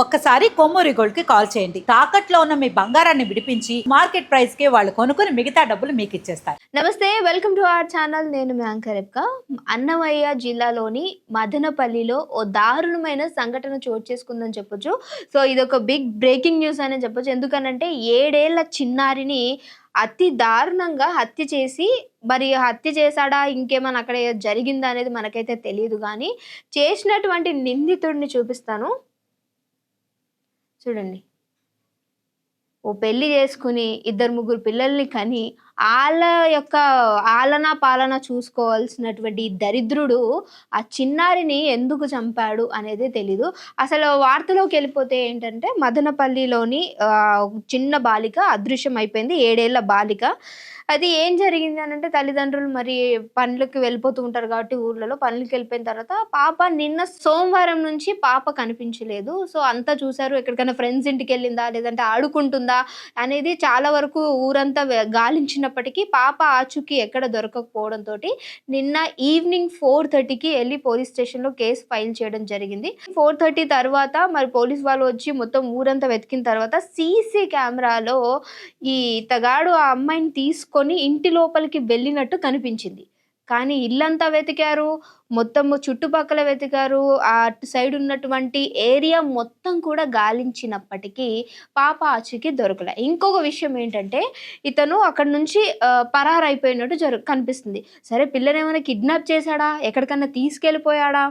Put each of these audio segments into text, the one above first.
ఒక్కసారి కొమ్మూరి గోల్డ్ కి కాల్ చేయండి. తాకట్లో ఉన్న మీ బంగారాన్ని విడిపించి మార్కెట్ ప్రైస్ కి వాళ్ళు కొనుక్కుని మిగతా డబ్బులు మీకు ఇచ్చేస్తారు. నమస్తే, వెల్కమ్ టు అవర్ ఛానల్. నేను మీ యాంకర్ రేఖ. అన్నమయ్య జిల్లాలోని మదనపల్లిలో ఓ దారుణమైన సంఘటన చోటు చేసుకుందని చెప్పొచ్చు. సో ఇదొక బిగ్ బ్రేకింగ్ న్యూస్ అని చెప్పొచ్చు. ఎందుకనంటే 7 ఏళ్ల చిన్నారిని అతి దారుణంగా హత్య చేసి, మరి హత్య చేశాడా ఇంకేమైనా అక్కడ జరిగిందా అనేది మనకైతే తెలియదు. కానీ చేసినటువంటి నిందితుడిని చూపిస్తాను, చూడండి. ఓ పెళ్లి చేసుకుని 2-3 పిల్లల్ని కని ఆళ్ళ యొక్క ఆలనా పాలన చూసుకోవాల్సినటువంటి ఈ దరిద్రుడు ఆ చిన్నారిని ఎందుకు చంపాడు అనేది తెలీదు. అసలు వార్తలోకి వెళ్ళిపోతే ఏంటంటే, మదనపల్లిలోని చిన్న బాలిక అదృశ్యం అయిపోయింది. 7 ఏళ్ల బాలిక. అది ఏం జరిగింది అనంటే, తల్లిదండ్రులు మరి పనులకి వెళ్ళిపోతూ ఉంటారు కాబట్టి ఊర్లలో పనులకి వెళ్ళిపోయిన తర్వాత పాప నిన్న సోమవారం నుంచి పాప కనిపించలేదు. సో అంతా చూసారు. ఎక్కడికైనా ఫ్రెండ్స్ ఇంటికి వెళ్ళిందా లేదంటే ఆడుకుంటుందా అనేది చాలా వరకు ఊరంతా గాలించినప్పటికీ పాప ఆచూకీ ఎక్కడ దొరకకపోవడంతో నిన్న ఈవినింగ్ 4:30కి వెళ్ళి పోలీస్ స్టేషన్లో కేసు ఫైల్ చేయడం జరిగింది. 4:30 తర్వాత మరి పోలీస్ వాళ్ళు వచ్చి మొత్తం ఊరంతా వెతికిన తర్వాత సీసీ కెమెరాలో ఈ ఇతగాడు ఆ అమ్మాయిని తీసుకొని ఇంటి లోపలికి వెళ్ళినట్టు కనిపించింది. కానీ ఇల్లంతా వెతికారు, మొత్తము చుట్టుపక్కల వెతికారు, అటు సైడ్ ఉన్నటువంటి ఏరియా మొత్తం కూడా గాలించినప్పటికీ పాప ఆచూకీ దొరకలే. ఇంకొక విషయం ఏంటంటే, ఇతను అక్కడి నుంచి పరారైపోయినట్టు కనిపిస్తుంది. సరే, పిల్లనేమైనా కిడ్నాప్ చేశాడా, ఎక్కడికన్నా తీసుకెళ్ళిపోయాడా,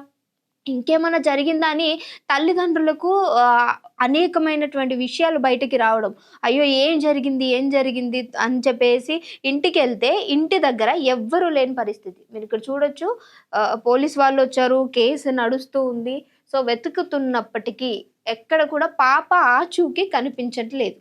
ఇంకేమన్నా జరిగిందా అని తల్లిదండ్రులకు అనేకమైనటువంటి విషయాలు బయటికి రావడం. అయ్యో, ఏం జరిగింది అని చెప్పేసి ఇంటికెళ్తే ఇంటి దగ్గర ఎవ్వరూ లేని పరిస్థితి. మీరు ఇక్కడ చూడొచ్చు. పోలీస్ వాళ్ళు వచ్చారు, కేసు నడుస్తూ ఉంది. సో వెతుకుతున్నప్పటికీ ఎక్కడ కూడా పాప ఆచూకీ కనిపించట్లేదు.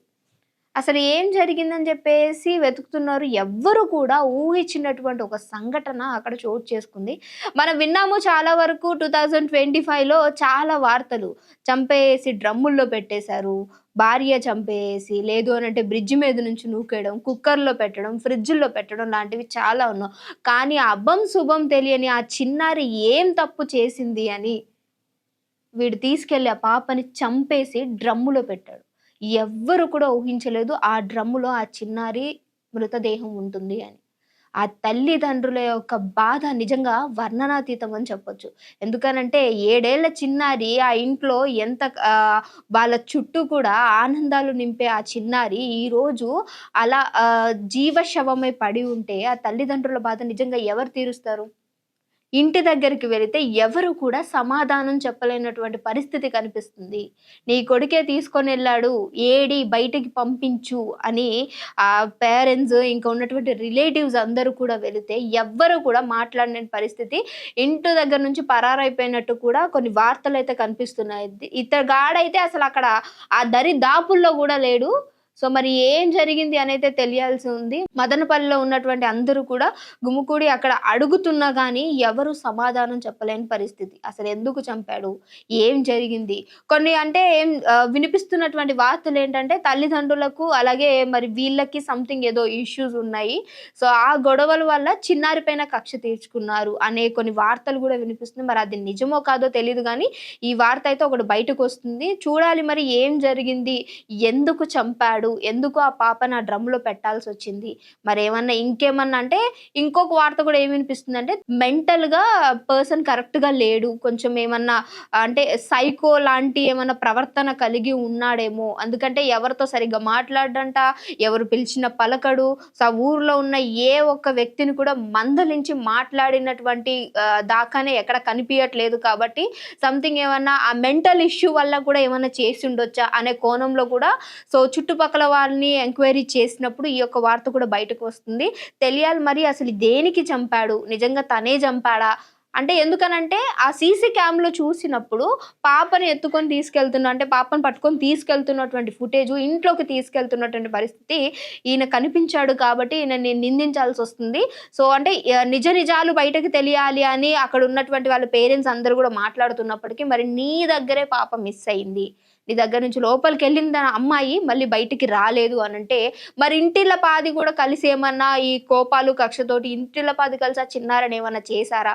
అసలు ఏం జరిగిందని చెప్పేసి వెతుకుతున్నారు. ఎవ్వరు కూడా ఊహించినటువంటి ఒక సంఘటన అక్కడ చోటు చేసుకుంది. మనం విన్నాము చాలా వరకు. 2025లో చాలా వార్తలు. చంపేసి డ్రమ్ముల్లో పెట్టేశారు, భార్య చంపేసి, లేదు అనంటే బ్రిడ్జ్ మీద నుంచి నూకేయడం, కుక్కర్లో పెట్టడం, ఫ్రిడ్జ్లో పెట్టడం లాంటివి చాలా ఉన్నాం. కానీ అభం శుభం తెలియని ఆ చిన్నారి ఏం తప్పు చేసింది అని వీడు తీసుకెళ్లి ఆ పాపని చంపేసి డ్రమ్ములో పెట్టాడు. ఎవ్వరు కూడా ఊహించలేదు ఆ డ్రమ్ములో ఆ చిన్నారి మృతదేహం ఉంటుంది అని. ఆ తల్లిదండ్రుల యొక్క బాధ నిజంగా వర్ణనాతీతం అని చెప్పొచ్చు. ఎందుకనంటే 7 ఏళ్ల చిన్నారి ఆ ఇంట్లో ఎంత వాళ్ళ చుట్టూ కూడా ఆనందాలు నింపే ఆ చిన్నారి ఈరోజు అలా జీవశవమై పడి ఉంటే ఆ తల్లిదండ్రుల బాధ నిజంగా ఎవరు తీరుస్తారు? ఇంటి దగ్గరికి వెళితే ఎవరు కూడా సమాధానం చెప్పలేనటువంటి పరిస్థితి కనిపిస్తుంది. నీ కొడుకే తీసుకొనెళ్ళాడు, ఏడి బయటికి పంపించు అని ఆ పేరెంట్స్ ఇంకా ఉన్నటువంటి రిలేటివ్స్ అందరూ కూడా వెళితే ఎవ్వరు కూడా మాట్లాడలేని పరిస్థితి. ఇంటి దగ్గర నుంచి పరారైపోయినట్టు కూడా కొన్ని వార్తలైతే కనిపిస్తున్నాయి. ఇతగాడైతే అసలు అక్కడ ఆ దరిదాపుల్లో కూడా లేడు. సో మరి ఏం జరిగింది అనైతే తెలియాల్సి ఉంది. మదనపల్లిలో ఉన్నటువంటి అందరూ కూడా గుమికూడి అక్కడ అడుగుతున్నా కానీ ఎవరు సమాధానం చెప్పలేని పరిస్థితి. అసలు ఎందుకు చంపాడు, ఏం జరిగింది, కొన్ని అంటే వినిపిస్తున్నటువంటి వార్తలు ఏంటంటే తల్లిదండ్రులకు అలాగే మరి వీళ్ళకి సంథింగ్ ఏదో ఇష్యూస్ ఉన్నాయి. సో ఆ గొడవల వల్ల చిన్నారి పైన కక్ష తీర్చుకున్నారు అనే కొన్ని వార్తలు కూడా వినిపిస్తుంది. మరి అది నిజమో కాదో తెలియదు కానీ ఈ వార్త అయితే ఒకటి బయటకు వస్తుంది. చూడాలి మరి ఏం జరిగింది, ఎందుకు చంపాడు, ఎందుకు ఆ పాపను ఆ డ్రమ్లో పెట్టాల్సి వచ్చింది. మరి ఏమన్నా ఇంకేమన్నా అంటే ఇంకొక వార్త కూడా ఏమి వినిపిస్తుందంటే, మెంటల్ గా పర్సన్ కరెక్ట్ గా లేడు, కొంచెం ఏమన్నా అంటే సైకో లాంటి ఏమన్నా ప్రవర్తన కలిగి ఉన్నాడేమో. అందుకంటే ఎవరితో సరిగ్గా మాట్లాడంట, ఎవరు పిలిచిన పలకడు. సో ఆ ఊర్లో ఉన్న ఏ ఒక్క వ్యక్తిని కూడా మందలించి మాట్లాడినటువంటి దాకానే ఎక్కడ కనిపించట్లేదు. కాబట్టి సంథింగ్ ఏమన్నా ఆ మెంటల్ ఇష్యూ వల్ల కూడా ఏమన్నా చేసి ఉండొచ్చా అనే కోణంలో కూడా సో చుట్టుపక్కల వాళ్ళని ఎంక్వైరీ చేసినప్పుడు ఈ యొక్క వార్త కూడా బయటకు వస్తుంది. తెలియాలి మరి అసలు దేనికి చంపాడు, నిజంగా తనే చంపాడా అంటే. ఎందుకనంటే ఆ సీసీ క్యామ్లో చూసినప్పుడు పాపని ఎత్తుకొని అంటే పాపను పట్టుకొని తీసుకెళ్తున్నటువంటి ఫుటేజ్, ఇంట్లోకి తీసుకెళ్తున్నటువంటి పరిస్థితి ఈయన కనిపించాడు కాబట్టి ఈయనని నిందించాల్సి వస్తుంది. సో అంటే నిజ నిజాలు బయటకు తెలియాలి అని అక్కడ ఉన్నటువంటి వాళ్ళ పేరెంట్స్ అందరూ కూడా మాట్లాడుతున్నప్పటికీ, మరి నీ దగ్గరే పాప మిస్ అయింది, నీ దగ్గర నుంచి లోపలికి వెళ్ళింది అమ్మాయి మళ్ళీ బయటికి రాలేదు అనంటే, మరి ఇంటిళ్ళ పాది కూడా కలిసి ఏమన్నా ఈ కోపాలు కక్షతోటి ఇంటిళ్ళ పాది కలిసి ఆ చిన్నారని ఏమన్నా చేశారా?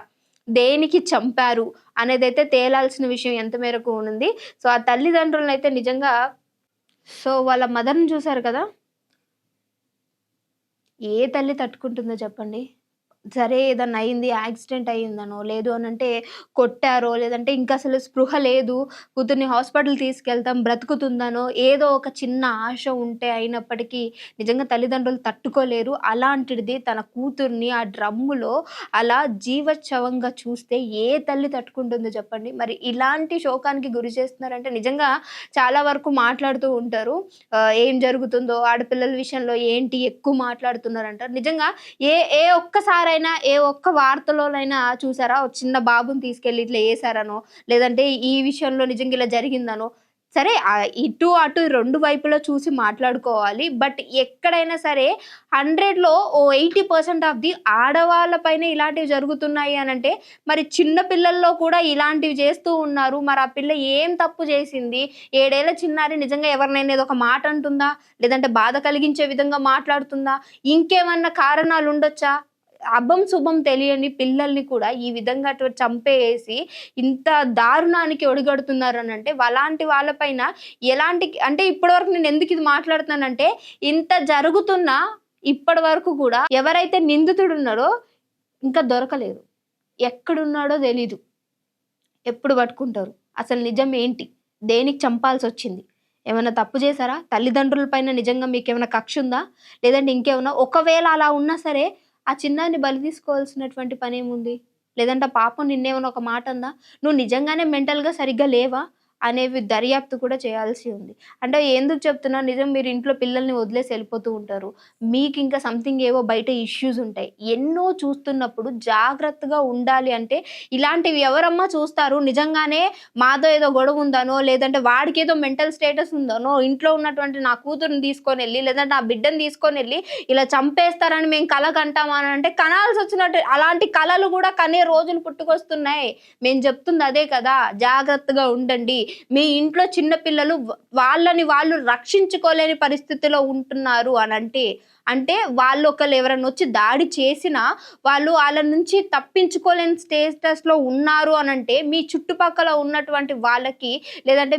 దేనికి చంపారు అనేదైతే తేలాల్సిన విషయం ఎంత మేరకు ఉంది. సో ఆ తల్లిదండ్రులనైతే నిజంగా సో వాళ్ళ మదర్‌ని చూసారు కదా! ఏ తల్లి తట్టుకుంటుందో చెప్పండి? సరే ఏదన్నా అయింది, యాక్సిడెంట్ అయిందనో, లేదు అనంటే కొట్టారో, లేదంటే ఇంకసలు స్పృహ లేదు, కూతుర్ని హాస్పిటల్ తీసుకెళ్తాం బ్రతుకుతుందనో, ఏదో ఒక చిన్న ఆశ ఉంటే అయినప్పటికీ నిజంగా తల్లిదండ్రులు తట్టుకోలేరు. అలాంటిది తన కూతుర్ని ఆ డ్రమ్ములో అలా జీవచ్ఛవంగా చూస్తే ఏ తల్లి తట్టుకుంటుందో చెప్పండి? మరి ఇలాంటి శోకానికి గురి చేస్తున్నారంటే నిజంగా చాలా వరకు మాట్లాడుతూ ఉంటారు. ఏం జరుగుతుందో, ఆడపిల్లల విషయంలో ఏంటి ఎక్కువ మాట్లాడుతున్నారంటారు. నిజంగా ఏ ఏ ఒక్కసారైనా ఏ ఒక్క వార్తలోనైనా చూసారా? ఒక చిన్న బాబుని తీసుకెళ్ళి ఇట్లా ఏసారనో, లేదంటే ఈ విషయంలో నిజంగా ఇలా జరిగిందనో, సరే ఇటు అటు 2 వైపులా చూసి మాట్లాడుకోవాలి. బట్ ఎక్కడైనా సరే 100లో ఓ 80% ఆఫ్ ది ఆడవాళ్ళ పైనే ఇలాంటివి జరుగుతున్నాయి అనంటే, మరి చిన్న పిల్లల్లో కూడా ఇలాంటివి చేస్తూ ఉన్నారు. మరి ఆ పిల్ల ఏం తప్పు చేసింది? 7 ఏళ్ల చిన్నారి నిజంగా ఎవరినైనా ఏదొక మాట అంటుందా? లేదంటే బాధ కలిగించే విధంగా మాట్లాడుతుందా? ఇంకేమన్నా కారణాలుండొచ్చా? అభం శుభం తెలియని పిల్లల్ని కూడా ఈ విధంగా చంపేసి ఇంత దారుణానికి ఒడిగడుతున్నారనంటే అలాంటి వాళ్ళ పైన ఎలాంటి అంటే ఇప్పటివరకు నేను ఎందుకు ఇది మాట్లాడుతున్నానంటే ఇంత జరుగుతున్నా ఇప్పటి వరకు కూడా ఎవరైతే నిందితుడున్నారో ఇంకా దొరకలేదు. ఎక్కడున్నాడో తెలీదు. ఎప్పుడు పట్టుకుంటారు? అసలు నిజం ఏంటి? దేనికి చంపాల్సొచ్చింది? ఏమన్నా తప్పు చేశారా? తల్లిదండ్రుల పైన నిజంగా మీకేమైనా కక్ష ఉందా? లేదంటే ఇంకేమన్నా ఒకవేళ అలా ఉన్నా సరే ఆ చిన్నారిని బలి తీసుకోవాల్సినటువంటి పనేముంది? లేదంటే ఆ పాపం నిన్నేమన్నా ఒక మాట అందా? నువ్వు నిజంగానే మెంటల్‌గా సరిగ్గా లేవా? అనేవి దర్యాప్తు కూడా చేయాల్సి ఉంది. అంటే ఎందుకు చెప్తున్నా నిజం మీరు ఇంట్లో పిల్లల్ని వదిలేసి ఎళ్ళిపోతూ ఉంటారు. మీకింకా సంథింగ్ ఏవో బయట ఇష్యూస్ ఉంటాయి. ఎన్నో చూస్తున్నప్పుడు జాగ్రత్తగా ఉండాలి అంటే ఇలాంటివి ఎవరమ్మా చూస్తారు? నిజంగానే మాదో ఏదో గొడవ ఉందనో, లేదంటే వాడికేదో మెంటల్ స్టేటస్ ఉందనో, ఇంట్లో ఉన్నటువంటి నా కూతురిని తీసుకొనెళ్ళి, లేదంటే నా బిడ్డని తీసుకొనెళ్ళి ఇలా చంపేస్తారని మేము కల కంటామా అనంటే కనాల్సొచ్చినట్టు అలాంటి కలలు గూడా కనే రోజులు పుట్టుకొస్తున్నాయి. మేము చెప్తుంది అదే కదా! జాగ్రత్తగా ఉండండి. మీ ఇంట్లో చిన్న పిల్లలు వాళ్ళని వాళ్ళు రక్షించుకోలేని పరిస్థితిలో ఉంటున్నారు అనంటే, అంటే వాళ్ళొకళ్ళు ఎవరైనా వచ్చి దాడి చేసినా, వాళ్ళు ఆళ్ళ నుంచి తప్పించుకోలేని స్టేటస్‌లో ఉన్నారు అనంటే, మీ చుట్టుపక్కల ఉన్నటువంటి వాళ్ళకి లేదంటే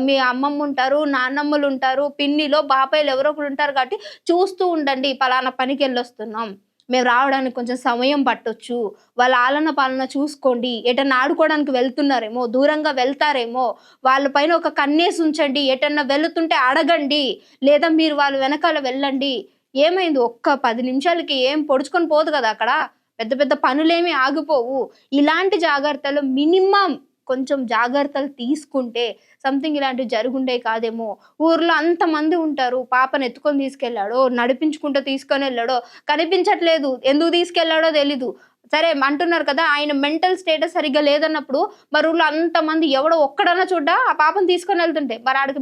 మీ అమ్మమ్ముంటారు, నాన్నమ్మలుంటారు, పిన్నిలో, బాబాయిలో ఎవరో ఒకళ్ళు ఉంటారు కాబట్టి చూస్తూ ఉండండి. పలానా పనికెళ్ళొస్తున్నాం. మేము రావడానికి కొంచెం సమయం పట్టొచ్చు. వాళ్ళ ఆలన పాలన చూసుకోండి. ఎటన్నా ఆడుకోవడానికి వెళ్తున్నారేమో, దూరంగా వెళ్తారేమో, వాళ్ళ పైన ఒక కన్నేసి ఉంచండి. ఎటన్నా వెళుతుంటే అడగండి. లేదా మీరు వాళ్ళ వెనకాల వెళ్ళండి. ఏమైంది ఒక్క 10 నిమిషాలకి ఏం పొడుచుకొని పోదు కదా అక్కడ. పెద్ద పెద్ద పనులేమి ఆగిపోవు. ఇలాంటి జాగ్రత్తలు మినిమమ్ కొంచెం జాగ్రత్తలు తీసుకుంటే సంథింగ్ ఇలాంటివి జరుగుండేవి కాదేమో. ఊర్లో అంతమంది ఉంటారు. పాపను ఎత్తుకొని తీసుకెళ్ళాడో, నడిపించుకుంటూ తీసుకొనెళ్ళాడో, కనిపించట్లేదు. ఎందుకు తీసుకెళ్ళాడో తెలీదు. సరే అంటున్నారు కదా! ఆయన మెంటల్ స్టేటస్ సరిగ్గా లేదన్నప్పుడు, మరి ఊర్లో అంతమంది ఎవడో ఒక్కడన్నా చూడ్డా ఆ పాపను తీసుకొనెళ్తుంటే? మరి ఆడికి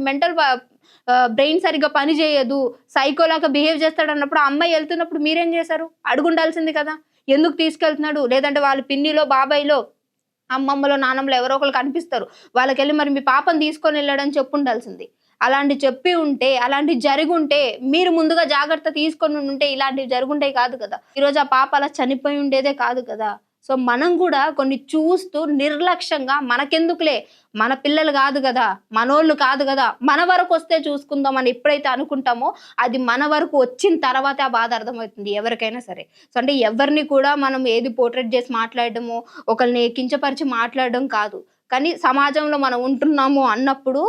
బ్రెయిన్ సరిగ్గా పని చేయదు. సైకోలాగా బిహేవ్ చేస్తాడన్నప్పుడు ఆ అమ్మాయి ఎళ్తున్నప్పుడు మీరేం చేశారు? అడుగుండాల్సింది కదా! ఎందుకు తీసుకెళ్తున్నాడు? లేదంటే వాళ్ళ పిన్నిలో, బాబాయిలో, అమ్మమ్మలో, నానమ్మలో ఎవరో ఒకళ్ళు కనిపిస్తారు. వాళ్ళకెళ్ళి మరి మీ పాపని తీసుకొనెళ్ళాడని చెప్పుండాల్సింది. అలాంటివి చెప్పి ఉంటే, అలాంటివి జరిగుంటే, మీరు ముందుగా జాగ్రత్త తీసుకొనుండుంటే ఇలాంటివి జరుగుండేవి కాదు కదా! ఈరోజు ఆ పాప అలా చనిపోయి ఉండేదే కాదు కదా! సో, మనం గూడా కొన్ని చూస్తూ నిర్లక్ష్యంగా మనకెందుకులే, మన పిల్లలు గాదు గదా! మనోళ్ళు కాదు గదా! మన వరకొస్తే చూసుకుందాం అని ఎప్పుడైతే అనుకుంటామో, అది మన వరకు వచ్చిన తర్వాతే ఆ బాధ అర్థమవుతుంది ఎవరికైనా సరే. సో, అంటే ఎవరిని కూడా మనం ఏది పోర్ట్రేట్ చేసి మాట్లాడడమో, ఒకళ్ళని కించపరిచి మాట్లాడడం కాదు. కానీ సమాజంలో మనం ఉంటున్నాము అన్నప్పుడు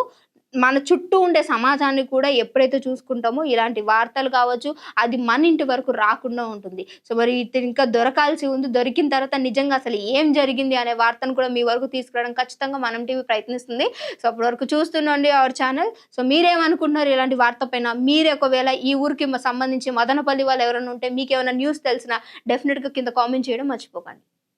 మన చుట్టూ ఉండే సమాజాన్ని కూడా ఎప్పుడైతే చూసుకుంటామో ఇలాంటి వార్తలు కావచ్చు, అది మన ఇంటి వరకు రాకుండా ఉంటుంది. సో, మరి ఇతను ఇంకా దొరకాల్సి ఉంది. దొరికిన తర్వాత నిజంగా అసలు ఏం జరిగింది అనే వార్తను కూడా మీ వరకు తీసుకురావడం ఖచ్చితంగా మనం టీవీ ప్రయత్నిస్తుంది. సో, అప్పటి వరకు చూస్తుండండి అవర్ ఛానల్. సో, మీరేమనుకుంటున్నారు ఇలాంటి వార్త పైన? మీరు ఒకవేళ ఈ ఊరికి సంబంధించి మదనపల్లి వాళ్ళు ఎవరైనా ఉంటే మీకేమైనా న్యూస్ తెలిసినా డెఫినిట్‌గా కింద కామెంట్ చేయడం మర్చిపోకండి.